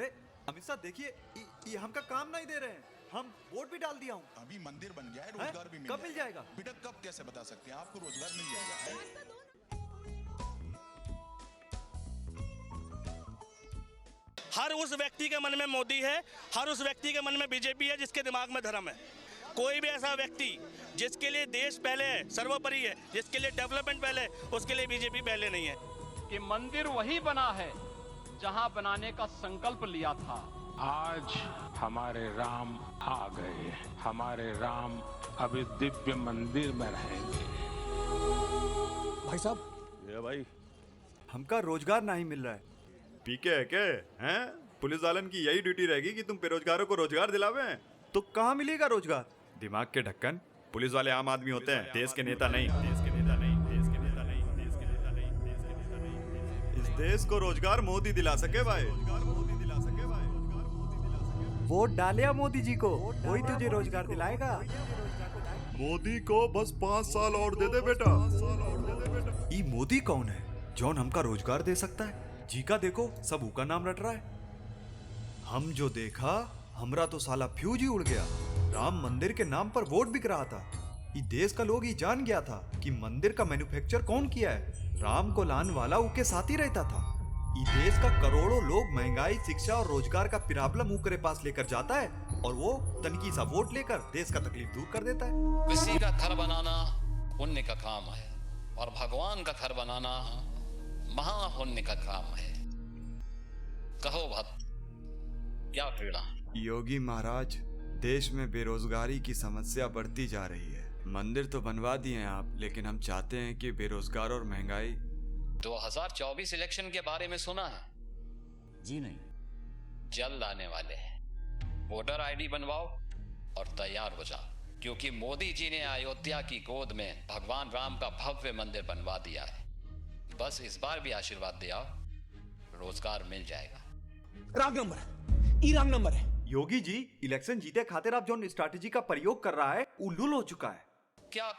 अरे अमित शाह देखिए, ये हमका काम नहीं दे रहे हैं। हम वोट भी डाल दिया हूँ। अभी मंदिर बन गया है, रोजगार भी कब मिल जाएगा? बेटा कब कैसे बता सकते हैं, आपको रोजगार मिल जाएगा। हर उस व्यक्ति के मन में मोदी है, हर उस व्यक्ति के मन में बीजेपी है जिसके दिमाग में धर्म है। कोई भी ऐसा व्यक्ति जिसके लिए देश पहले है, सर्वोपरि है, जिसके लिए डेवलपमेंट पहले है, उसके लिए बीजेपी पहले नहीं है। कि मंदिर वही बना है जहां बनाने का संकल्प लिया था। आज हमारे राम आ गए, हमारे राम अभी दिव्य मंदिर में रहेंगे। भाई साहब, ये भाई हमका रोजगार नहीं मिल रहा है। पीके है क्या हैं? पुलिस वालन की यही ड्यूटी रहेगी कि तुम बेरोजगारों को रोजगार दिलावे। तो कहाँ मिलेगा रोजगार? दिमाग के ढक्कन, पुलिस वाले आम आदमी होते हैं, देश के नेता नहीं। देश के नेता नहीं, देश के नेता नहीं, देश के नेता नहीं, देश के नेता नहीं। इस देश को रोजगार मोदी दिला सके भाई, रोजगार मोदी दिला सके भाई, रोजगार मोदी दिला सके। वोट डाले मोदी जी को, वही तुझे रोजगार दिलाएगा। मोदी को बस 5 साल और दे दे बेटा। ये मोदी कौन है जौन हमका रोजगार दे सकता है? जी का देखो, सब ऊका नाम रट रहा है। हम जो देखा, हमरा तो साला फ्यूज ही उड़ गया। राम मंदिर के नाम पर वोट बिक रहा था। ये देश का लोग ही जान गया था कि मंदिर का मैन्युफैक्चर कौन किया है। राम को लान वाला उनके साथ ही रहता था। ये देश का करोड़ों लोग महंगाई, शिक्षा और रोजगार का प्रॉब्लम ऊकरे पास लेकर जाता है और वो तनकी सा वोट लेकर देश का तकलीफ दूर कर देता है। किसी का घर बनाना पुण्य का काम है और भगवान का घर बनाना महापुण्य का काम है। कहो भक्त, क्या पीड़ा? योगी महाराज, देश में बेरोजगारी की समस्या बढ़ती जा रही है। मंदिर तो बनवा दिए हैं आप, लेकिन हम चाहते हैं कि बेरोजगार और महंगाई। 2024 इलेक्शन के बारे में सुना है? जी नहीं। जल्द आने वाले हैं। वोटर आईडी बनवाओ और तैयार हो जाओ, क्योंकि मोदी जी ने अयोध्या की गोद में भगवान राम का भव्य मंदिर बनवा दिया है। बस इस बार भी आशीर्वाद दिया, रोजगार मिल जाएगा। रॉन्ग नंबर है, ई रॉन्ग नंबर है। योगी जी, इलेक्शन जीते खातिर आप जो स्ट्रैटेजी का प्रयोग कर रहा है वो लुल हो चुका है। क्या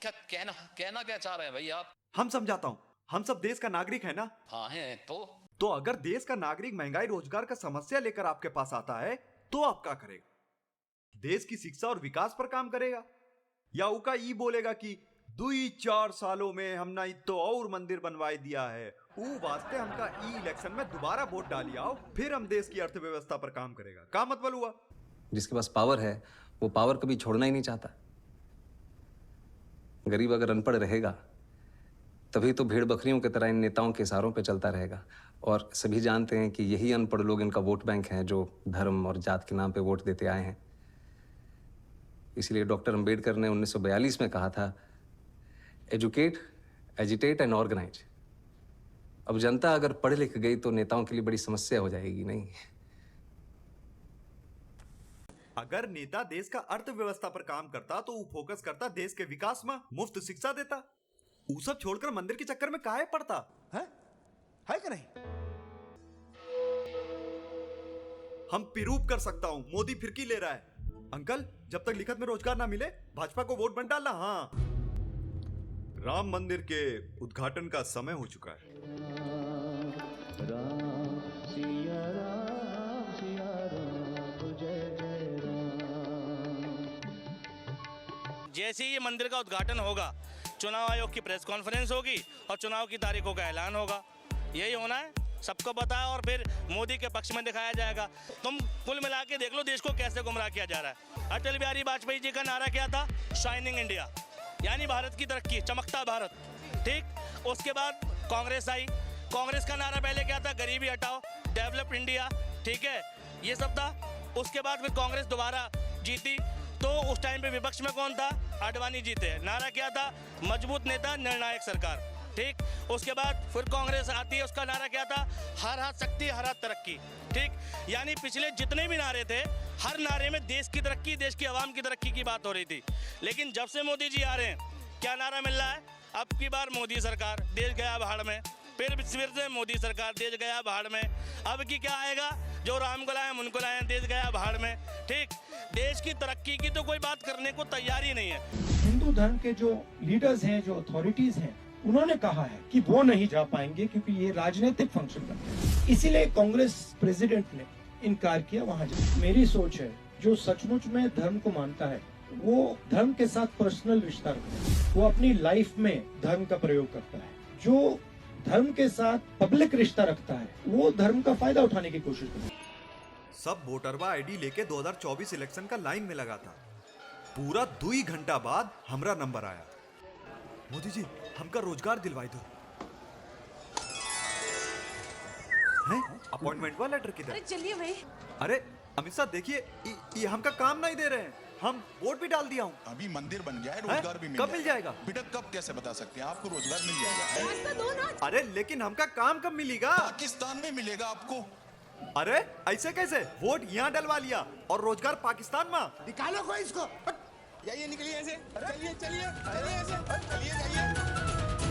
क्या कहना क्या चाह रहे हैं भैया आप? हम समझाता हूँ, हम सब देश का नागरिक है ना। हाँ है तो अगर देश का नागरिक महंगाई, रोजगार का समस्या लेकर आपके पास आता है तो आप क्या करेगा? देश की शिक्षा और विकास पर काम करेगा या उका ई बोलेगा कि 2-4 सालों में हमने तो और मंदिर बनवाई दिया है, वो वास्ते हमका ई इलेक्शन में दोबारा वोट डालिए आओ, फिर हम देश की अर्थव्यवस्था पर काम करेगा। का मतलब हुआ? जिसके पास पावर है वो पावर कभी छोड़ना ही नहीं चाहता। गरीब अगर अनपढ़ रहेगा तभी तो भेड़ बकरियों की तरह इन नेताओं के इशारों पे चलता रहेगा। और सभी जानते हैं कि यही अनपढ़ लोग इनका वोट बैंक हैं, जो धर्म और जात के नाम पे वोट देते आए हैं। इसलिए डॉक्टर अंबेडकर ने 1942 में कहा था, एजुकेट, एजिटेट एंड ऑर्गेनाइज। अब जनता अगर पढ़ लिख गई तो नेताओं के लिए बड़ी समस्या हो जाएगी। नहीं, अगर नेता देश का अर्थव्यवस्था पर काम करता तो वो फोकस करता देश के विकास में, मुफ्त शिक्षा देता। वो सब छोड़कर मंदिर के चक्कर में काहे पड़ता है कि नहीं? हम प्रूव कर सकता हूँ, मोदी फिरकी ले रहा है। अंकल, जब तक लिखत में रोजगार ना मिले भाजपा को वोट मत डालना। हाँ, राम मंदिर के उद्घाटन का समय हो चुका है। जैसे ही ये मंदिर का उद्घाटन होगा, चुनाव आयोग की प्रेस कॉन्फ्रेंस होगी और चुनाव की तारीखों का ऐलान होगा। यही होना है, सबको पता है, और फिर मोदी के पक्ष में दिखाया जाएगा। तुम कुल मिला के देख लो देश को कैसे गुमराह किया जा रहा है। अटल बिहारी वाजपेयी जी का नारा क्या था? शाइनिंग इंडिया, यानी भारत की तरक्की, चमकता भारत। ठीक, उसके बाद कांग्रेस आई। कांग्रेस का नारा पहले क्या था? गरीबी हटाओ, डेवलप इंडिया। ठीक है, ये सब था। उसके बाद फिर कांग्रेस दोबारा जीती, तो उस टाइम पे विपक्ष में कौन था? आडवाणी जीते। नारा क्या था? मजबूत नेता, निर्णायक सरकार। ठीक, उसके बाद फिर कांग्रेस आती है, उसका नारा क्या था? हर हाथ शक्ति, हर हाथ तरक्की। ठीक, यानी पिछले जितने भी नारे थे, हर नारे में देश की तरक्की, देश की आवाम की तरक्की की बात हो रही थी। लेकिन जब से मोदी जी आ रहे हैं, क्या नारा मिल रहा है? अब की बार मोदी सरकार, देश गया भाड़ में। फिर से मोदी सरकार, देश गया भाड़ में। अब की क्या आएगा? जो राम को लाए उनको लाए, देश गया भाड़ में। ठीक, देश की तरक्की की तो कोई बात करने को तैयार ही नहीं है। हिंदू धर्म के जो लीडर्स हैं, जो अथॉरिटीज हैं, उन्होंने कहा है कि वो नहीं जा पाएंगे क्योंकि ये राजनीतिक फंक्शन करते हैं, इसीलिए कांग्रेस प्रेसिडेंट ने इनकार किया वहां जाने। मेरी सोच है जो सचमुच में धर्म को मानता है वो धर्म के साथ पर्सनल रिश्ता रखता है, वो अपनी लाइफ में धर्म का प्रयोग करता है। जो धर्म के साथ पब्लिक रिश्ता रखता है वो धर्म का फायदा उठाने की कोशिश करता है। सब वोटरवा आईडी लेके 2024 इलेक्शन का लाइन में लगा था। पूरा 2 घंटा बाद हमरा नंबर आया। मोदी जी हमका रोजगार दिलवाई दो। हैं? अपॉइंटमेंट वाला लेटर किधर? अरे चलिए भाई। अरे अमित शाह देखिए ये हमका काम नहीं दे रहे हैं। हम वोट भी डाल दिया हूँ। अभी मंदिर बन गया है, रोजगार भी कब मिल जाएगा? बेटा कब कैसे बता सकते हैं, आपको रोजगार मिल जाएगा। अरे लेकिन हमका काम कब मिलेगा? पाकिस्तान में मिलेगा आपको। अरे ऐसे कैसे? वोट यहाँ डलवा लिया और रोजगार पाकिस्तान में। निकालो कोई इसको। जाइए निकलिए ऐसे। चलिए चलिए चलिए ऐसे। चलिए जाइए।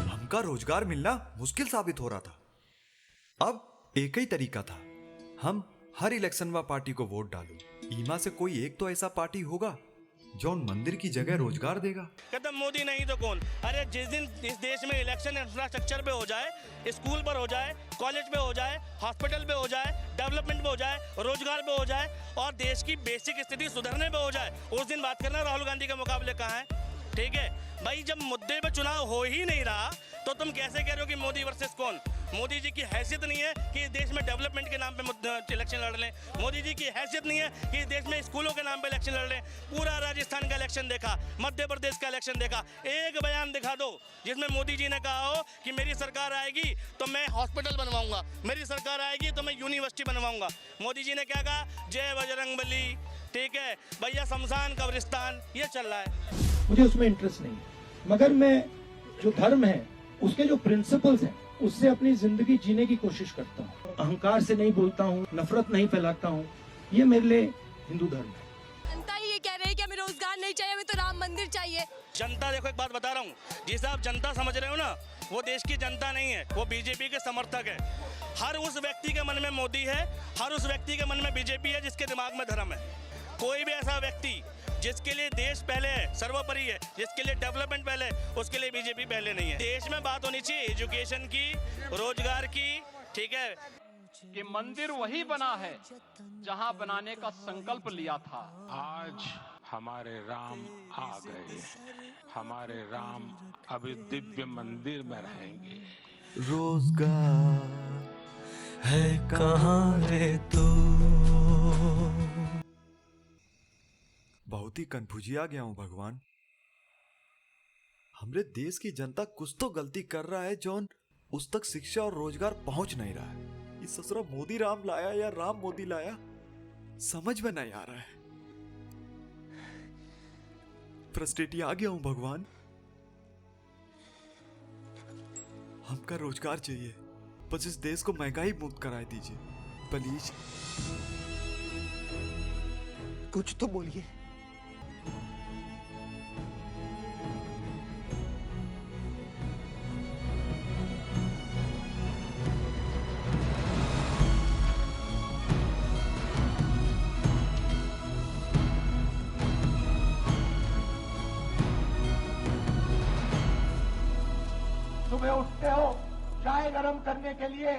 हमका रोजगार मिलना मुश्किल साबित हो रहा था। अब एक ही तरीका था, हम हर इलेक्शन में पार्टी को वोट डालूं। ईमा से कोई एक तो ऐसा पार्टी होगा जो मंदिर की जगह रोजगार देगा। कहते मोदी नहीं तो कौन? अरे जिस दिन इस देश में इलेक्शन इंफ्रास्ट्रक्चर पे हो जाए, स्कूल पर हो जाए, कॉलेज पे हो जाए, हॉस्पिटल पे हो जाए, डेवलपमेंट पे हो जाए, रोजगार पे हो जाए और देश की बेसिक स्थिति सुधरने पे हो जाए, उस दिन बात करना राहुल गांधी के मुकाबले कहाँ है? ठीक है भाई, जब मुद्दे पे चुनाव हो ही नहीं रहा तो तुम कैसे कह रहे हो कि मोदी वर्सेस कौन? मोदी जी की हैसियत नहीं है कि इस देश में डेवलपमेंट के नाम पे इलेक्शन लड़ लें। मोदी जी की हैसियत नहीं है कि इस देश में स्कूलों के नाम पे इलेक्शन लड़ लें। पूरा राजस्थान का इलेक्शन देखा, मध्य प्रदेश का इलेक्शन देखा, एक बयान दिखा दो जिसमें मोदी जी ने कहा हो कि मेरी सरकार आएगी तो मैं हॉस्पिटल बनवाऊंगा, मेरी सरकार आएगी तो मैं यूनिवर्सिटी बनवाऊंगा। मोदी जी ने क्या कहा? जय बजरंगबली। ठीक है भैया, शमशान कब्रिस्तान, ये चल रहा है। मुझे उसमें इंटरेस्ट नहीं है, मगर मैं जो धर्म है उसके जो प्रिंसिपल्स हैं उससे अपनी जिंदगी जीने की कोशिश करता हूँ। अहंकार से नहीं बोलता हूँ, नफरत नहीं फैलाता हूँ। ये मेरे लिए हिंदू धर्म है। जनता ही ये कह रही है कि हमें रोजगार नहीं चाहिए, हमें तो राम मंदिर चाहिए। जनता, देखो एक बात बता रहा हूँ, जिसे आप जनता समझ रहे हो ना, वो देश की जनता नहीं है, वो बीजेपी के समर्थक है। हर उस व्यक्ति के मन में मोदी है, हर उस व्यक्ति के मन में बीजेपी है जिसके दिमाग में धर्म है। कोई भी ऐसा व्यक्ति जिसके लिए देश पहले है, सर्वोपरि है, जिसके लिए डेवलपमेंट पहले है, उसके लिए बीजेपी पहले नहीं है। देश में बात होनी चाहिए एजुकेशन की, रोजगार की। ठीक है कि मंदिर वही बना है जहां बनाने का संकल्प लिया था। आज हमारे राम आ गए, हमारे राम अभी दिव्य मंदिर में रहेंगे। रोजगार है कहाँ रे तू? बहुत ही कंफ्यूजिया गया हूं भगवान। हमरे देश की जनता कुछ तो गलती कर रहा है जौन उस तक शिक्षा और रोजगार पहुंच नहीं रहा है। इस ससुरा मोदी राम लाया या राम मोदी लाया, समझ में नहीं आ रहा है। फ्रस्ट्रेटी आ गया हूं भगवान। हमका रोजगार चाहिए, बस इस देश को महंगाई मुक्त कराए दीजिए प्लीज। कुछ तो बोलिए। सुबह उठते हो, चाय गरम करने के लिए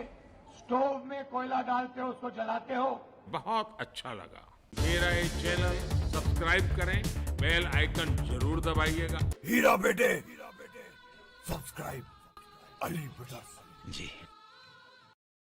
स्टोव में कोयला डालते हो, उसको जलाते हो। बहुत अच्छा लगा। मेरा ये चैनल सब्सक्राइब करें, बेल आइकन जरूर दबाइएगा। हीरा बेटे सब्सक्राइब अली ब्रदर्स। जी।